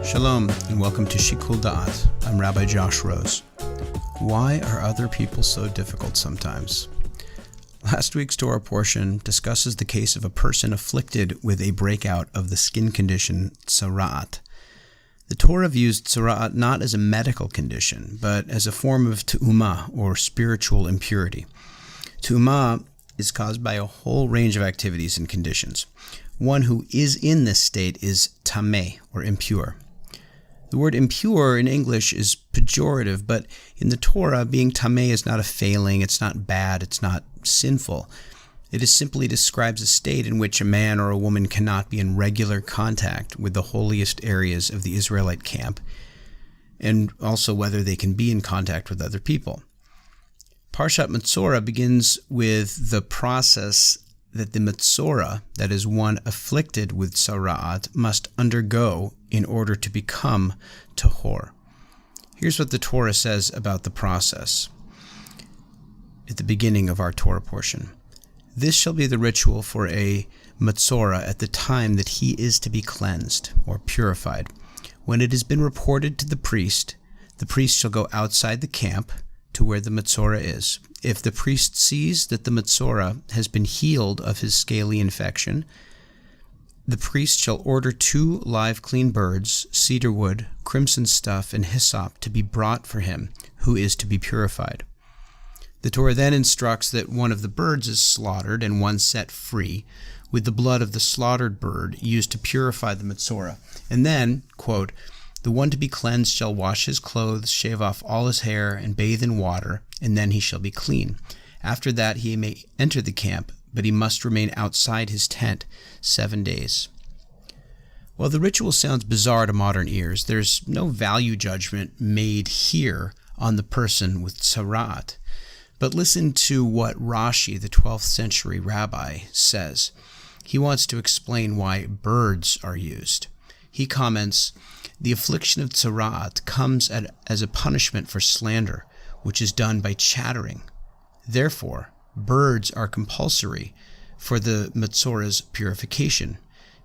Shalom, and welcome to Shikul Da'at. I'm Rabbi Josh Rose. Why are other people so difficult sometimes? Last week's Torah portion discusses the case of a person afflicted with a breakout of the skin condition tzara'at. The Torah views tzara'at not as a medical condition, but as a form of tu'umah, or spiritual impurity. Tu'umah is caused by a whole range of activities and conditions. One who is in this state is tameh, or impure. The word impure in English is pejorative, but in the Torah, being tameh is not a failing, it's not bad, it's not sinful. It is simply describes a state in which a man or a woman cannot be in regular contact with the holiest areas of the Israelite camp, and also whether they can be in contact with other people. Parshat Metzora begins with the process that the Metzora, that is one afflicted with tzara'at, must undergo in order to become tahor. Here's what the Torah says about the process at the beginning of our Torah portion. This shall be the ritual for a Metzora at the time that he is to be cleansed, or purified. When it has been reported to the priest shall go outside the camp to where the Metzora is. If the priest sees that the Metzora has been healed of his scaly infection, the priest shall order 2 live clean birds, cedar wood, crimson stuff, and hyssop to be brought for him who is to be purified. The Torah then instructs that one of the birds is slaughtered and one set free, with the blood of the slaughtered bird used to purify the Metzora. And then, quote, the one to be cleansed shall wash his clothes, shave off all his hair, and bathe in water, and then he shall be clean. After that he may enter the camp, but he must remain outside his tent 7 days. While the ritual sounds bizarre to modern ears, there's no value judgment made here on the person with tzara'at. But listen to what Rashi, the 12th century rabbi, says. He wants to explain why birds are used. He comments, the affliction of tzara'at comes as a punishment for slander, which is done by chattering. Therefore, birds are compulsory for the Metzora's purification,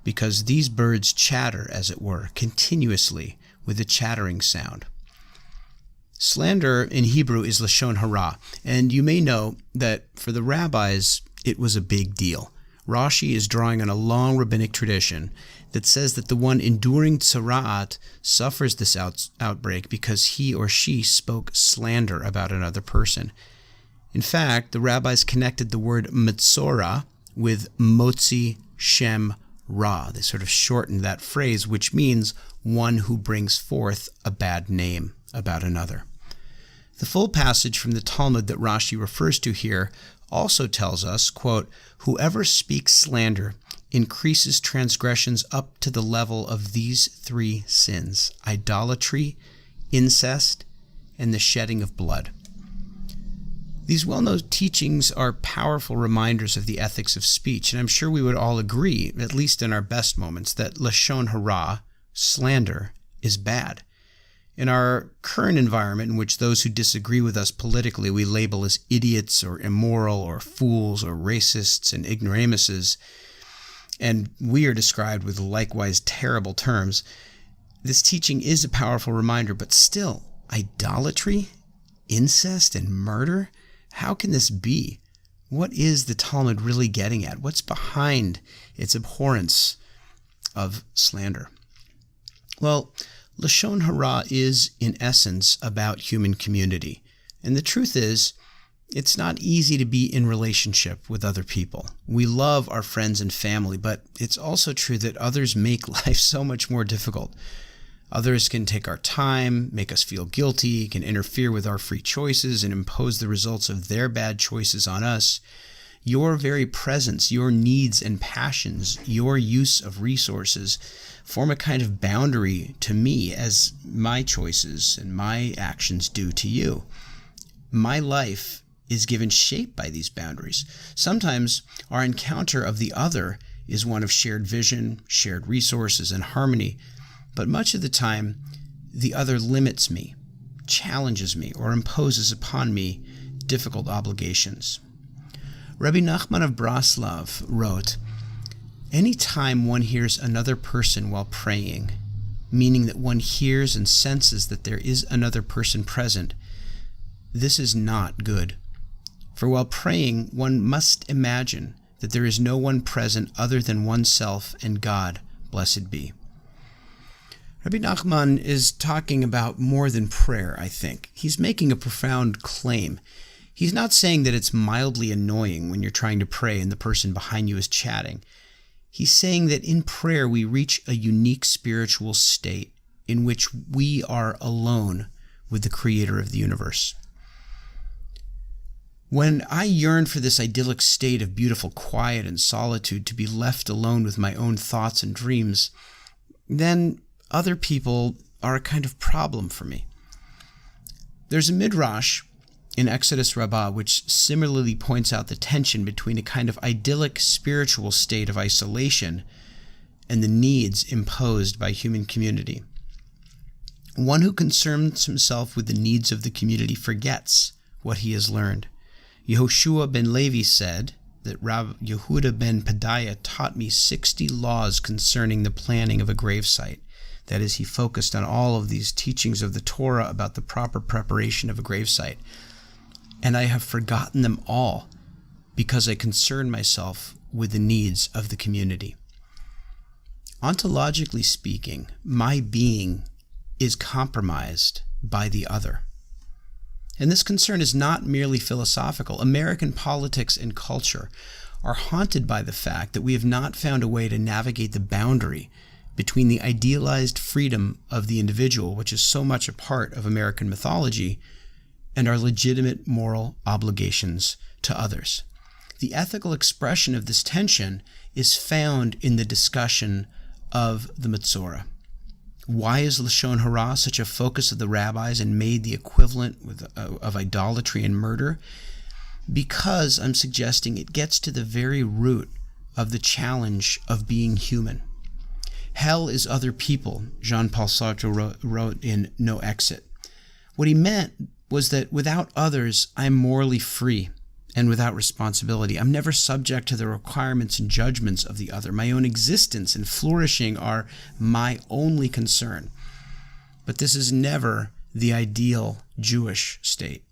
because these birds chatter, as it were, continuously with a chattering sound. Slander in Hebrew is lashon hara, and you may know that for the rabbis it was a big deal. Rashi is drawing on a long rabbinic tradition that says that the one enduring tzara'at suffers this outbreak because he or she spoke slander about another person. In fact, the rabbis connected the word Metzora with motzi shem ra. They sort of shortened that phrase, which means one who brings forth a bad name about another. The full passage from the Talmud that Rashi refers to here also tells us, quote, whoever speaks slander increases transgressions up to the level of these 3 sins: idolatry, incest, and the shedding of blood. These well-known teachings are powerful reminders of the ethics of speech, and I'm sure we would all agree, at least in our best moments, that lashon hara, slander, is bad. In our current environment, in which those who disagree with us politically we label as idiots or immoral or fools or racists and ignoramuses, and we are described with likewise terrible terms, this teaching is a powerful reminder, but still, idolatry, incest, and murder? How can this be? What is the Talmud really getting at? What's behind its abhorrence of slander? Well, lashon hara is, in essence, about human community. And the truth is, it's not easy to be in relationship with other people. We love our friends and family, but it's also true that others make life so much more difficult. Others can take our time, make us feel guilty, can interfere with our free choices, and impose the results of their bad choices on us. Your very presence, your needs and passions, your use of resources form a kind of boundary to me as my choices and my actions do to you. My life is given shape by these boundaries. Sometimes our encounter of the other is one of shared vision, shared resources, and harmony, but much of the time the other limits me, challenges me, or imposes upon me difficult obligations. Rabbi Nachman of Braslav wrote, "Any time one hears another person while praying, meaning that one hears and senses that there is another person present, this is not good. For while praying, one must imagine that there is no one present other than oneself and God, blessed be. Rabbi Nachman is talking about more than prayer, I think. He's making a profound claim. He's not saying that it's mildly annoying when you're trying to pray and the person behind you is chatting. He's saying that in prayer we reach a unique spiritual state in which we are alone with the Creator of the universe. When I yearn for this idyllic state of beautiful quiet and solitude, to be left alone with my own thoughts and dreams, then other people are a kind of problem for me. There's a midrash in Exodus Rabbah which similarly points out the tension between a kind of idyllic spiritual state of isolation and the needs imposed by human community. One who concerns himself with the needs of the community forgets what he has learned. Yehoshua ben Levi said that Rav Yehuda ben Pedaiah taught me 60 laws concerning the planning of a gravesite. That is, he focused on all of these teachings of the Torah about the proper preparation of a gravesite. And I have forgotten them all because I concern myself with the needs of the community. Ontologically speaking, my being is compromised by the other. And this concern is not merely philosophical. American politics and culture are haunted by the fact that we have not found a way to navigate the boundary between the idealized freedom of the individual, which is so much a part of American mythology, and our legitimate moral obligations to others. The ethical expression of this tension is found in the discussion of the Metzora. Why is Lashon Hara such a focus of the rabbis and made the equivalent of idolatry and murder? Because I'm suggesting it gets to the very root of the challenge of being human. Hell is other people, Jean-Paul Sartre wrote in No Exit. What he meant was that without others, I'm morally free and without responsibility. I'm never subject to the requirements and judgments of the other. My own existence and flourishing are my only concern. But this is never the ideal Jewish state.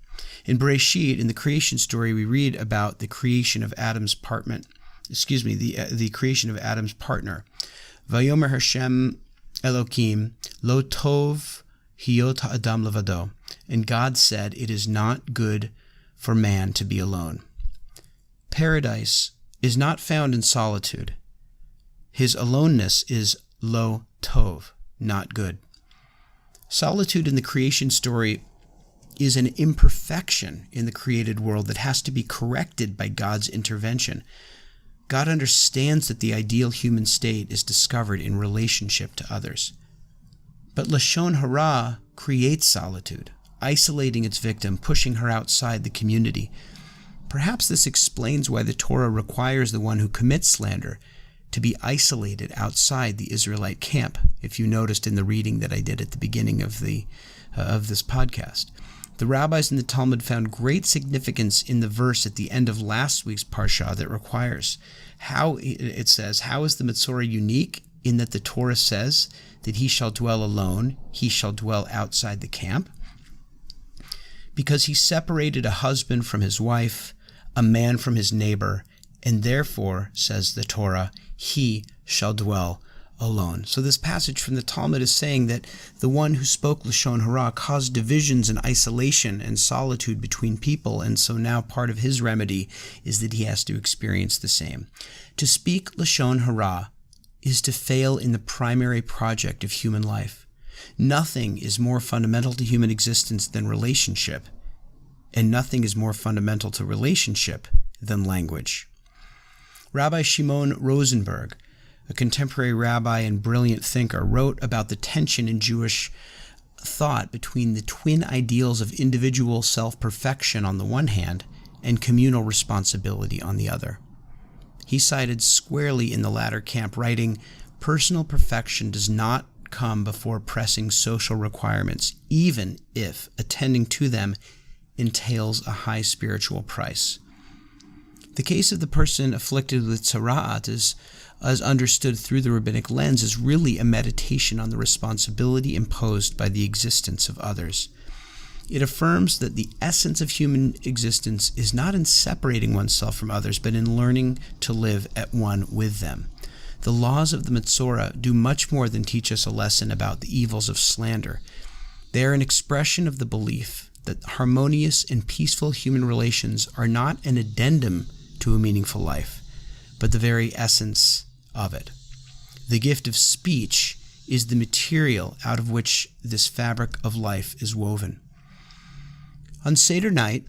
In Bereshit, in the creation story, we read about the creation of Adam's partner. The creation of Adam's partner. Vayomer Hashem Elokim lo tov hiyot ha'adam levado. And God said, it is not good for man to be alone. Paradise is not found in solitude. His aloneness is lo tov, not good. Solitude in the creation story is an imperfection in the created world that has to be corrected by God's intervention. God understands that the ideal human state is discovered in relationship to others. But Lashon Hara creates solitude, isolating its victim, pushing her outside the community. Perhaps this explains why the Torah requires the one who commits slander to be isolated outside the Israelite camp, if you noticed in the reading that I did at the beginning of this podcast. The rabbis in the Talmud found great significance in the verse at the end of last week's Parshat that requires it says, how is the Metzora unique in that the Torah says that he shall dwell alone, he shall dwell outside the camp? Because he separated a husband from his wife, a man from his neighbor, and therefore, says the Torah, he shall dwell alone. So this passage from the Talmud is saying that the one who spoke Lashon Hara caused divisions and isolation and solitude between people, and so now part of his remedy is that he has to experience the same. To speak Lashon Hara is to fail in the primary project of human life. Nothing is more fundamental to human existence than relationship, and nothing is more fundamental to relationship than language. Rabbi Shimon Rosenberg, a contemporary rabbi and brilliant thinker, wrote about the tension in Jewish thought between the twin ideals of individual self-perfection on the one hand and communal responsibility on the other. He sided squarely in the latter camp, writing, "Personal perfection does not come before pressing social requirements, even if attending to them entails a high spiritual price." The case of the person afflicted with tzara'at is as understood through the rabbinic lens, is really a meditation on the responsibility imposed by the existence of others. It affirms that the essence of human existence is not in separating oneself from others, but in learning to live at one with them. The laws of the Metzora do much more than teach us a lesson about the evils of slander. They are an expression of the belief that harmonious and peaceful human relations are not an addendum to a meaningful life, but the very essence of it. The gift of speech is the material out of which this fabric of life is woven. On Seder night,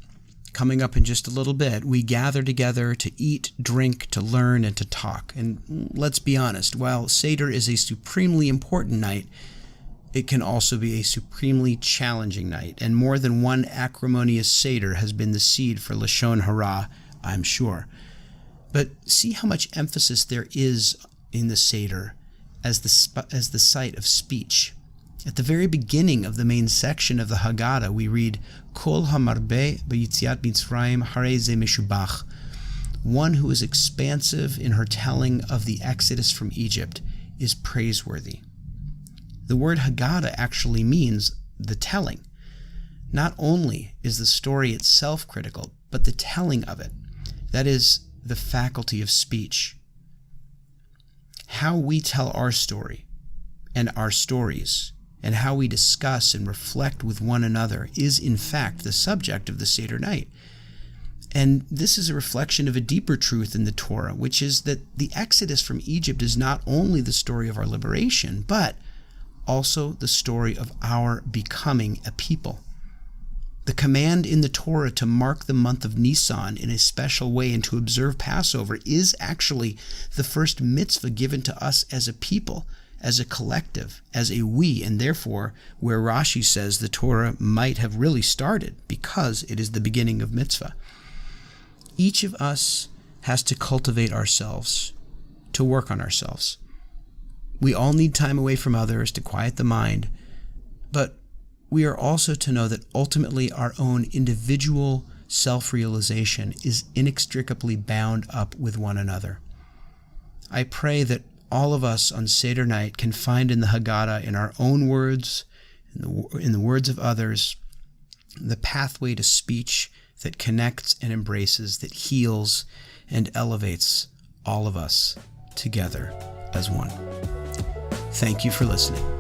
coming up in just a little bit, we gather together to eat, drink, to learn, and to talk. And let's be honest, while Seder is a supremely important night, it can also be a supremely challenging night. And more than one acrimonious Seder has been the seed for Lashon Hara, I'm sure. But see how much emphasis there is in the Seder as the site of speech. At the very beginning of the main section of the Haggadah, we read, Kol hamarbe b'yitziat Mitzrayim harei ze meshubach. One who is expansive in her telling of the exodus from Egypt is praiseworthy. The word Haggadah actually means the telling. Not only is the story itself critical, but the telling of it. That is the faculty of speech. How we tell our story and our stories, and how we discuss and reflect with one another is in fact the subject of the Seder night. And this is a reflection of a deeper truth in the Torah, which is that the Exodus from Egypt is not only the story of our liberation, but also the story of our becoming a people. The command in the Torah to mark the month of Nisan in a special way and to observe Passover is actually the first mitzvah given to us as a people, as a collective, as a we, and therefore where Rashi says the Torah might have really started because it is the beginning of mitzvah. Each of us has to cultivate ourselves, to work on ourselves. We all need time away from others to quiet the mind, but we are also to know that ultimately our own individual self-realization is inextricably bound up with one another. I pray that all of us on Seder night can find in the Haggadah, in our own words, in the words of others, the pathway to speech that connects and embraces, that heals and elevates all of us together as one. Thank you for listening.